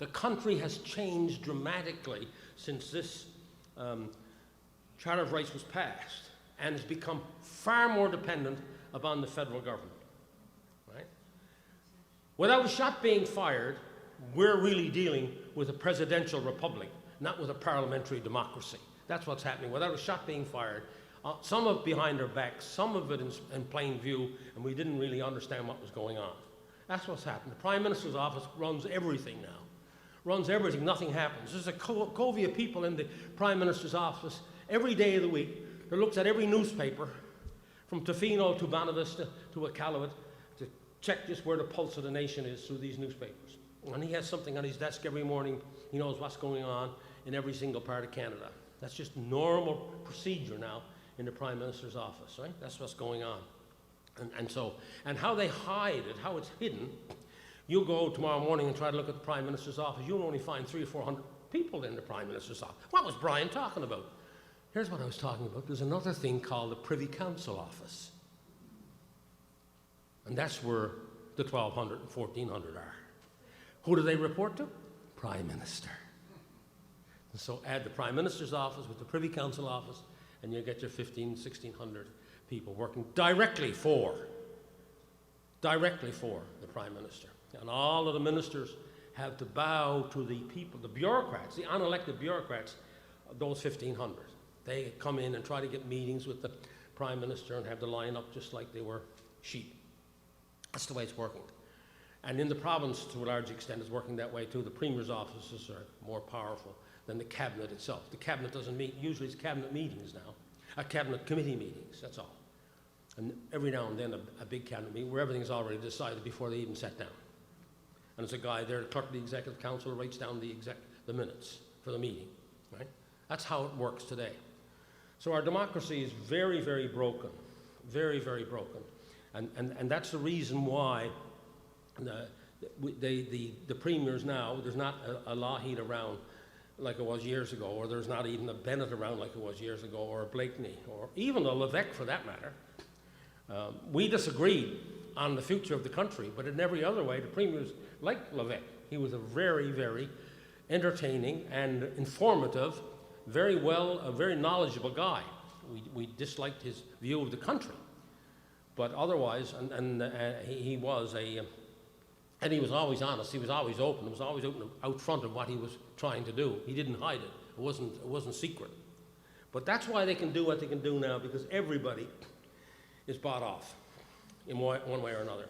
The country has changed dramatically since this Charter of Rights was passed, and has become far more dependent upon the federal government. Right? Without a shot being fired, we're really dealing with a presidential republic, not with a parliamentary democracy. That's what's happening. Without a shot being fired, some of it behind our backs, some of it in plain view, and we didn't really understand what was going on. That's what's happened. The Prime Minister's office runs everything now. Runs everything, nothing happens. There's a covey of people in the Prime Minister's office every day of the week that looks at every newspaper, from Tofino to Bonavista to Iqaluit, to check just where the pulse of the nation is through these newspapers. And he has something on his desk every morning. He knows what's going on in every single part of Canada. That's just normal procedure now in the Prime Minister's office, right? That's what's going on. And how they hide it, how it's hidden, you'll go tomorrow morning and try to look at the Prime Minister's office, you'll only find 300 or 400 people in the Prime Minister's office. What was Brian talking about? Here's what I was talking about. There's another thing called the Privy Council office. And that's where the 1,200 and 1,400 are. Who do they report to? Prime Minister. And so add the Prime Minister's office with the Privy Council office, and you get your 1,500, 1,600 people working directly for the Prime Minister. And all of the ministers have to bow to the people, the bureaucrats, the unelected bureaucrats, those 1,500. They come in and try to get meetings with the Prime Minister and have to line up just like they were sheep. That's the way it's working. And in the province, to a large extent, it's working that way too. The Premier's offices are more powerful than the Cabinet itself. The Cabinet doesn't meet, usually it's Cabinet meetings now, Cabinet committee meetings, that's all. And every now and then a big Cabinet meeting where everything's already decided before they even sat down. And there's a guy there, the clerk of the Executive Council, writes down the minutes for the meeting, right? That's how it works today. So our democracy is very, very broken, very, very broken. And that's the reason why the premiers now, there's not a Lougheed around like it was years ago, or there's not even a Bennett around like it was years ago, or a Blakeney, or even a Levesque for that matter. We disagreed on the future of the country, but in every other way, the premiers liked Levesque. He was a very, very entertaining and informative, a very knowledgeable guy. We disliked his view of the country, but otherwise, he was and he was always honest. He was always open. He was always open out front of what he was trying to do. He didn't hide it. It wasn't secret. But that's why they can do what they can do now, because everybody is bought off in one way or another.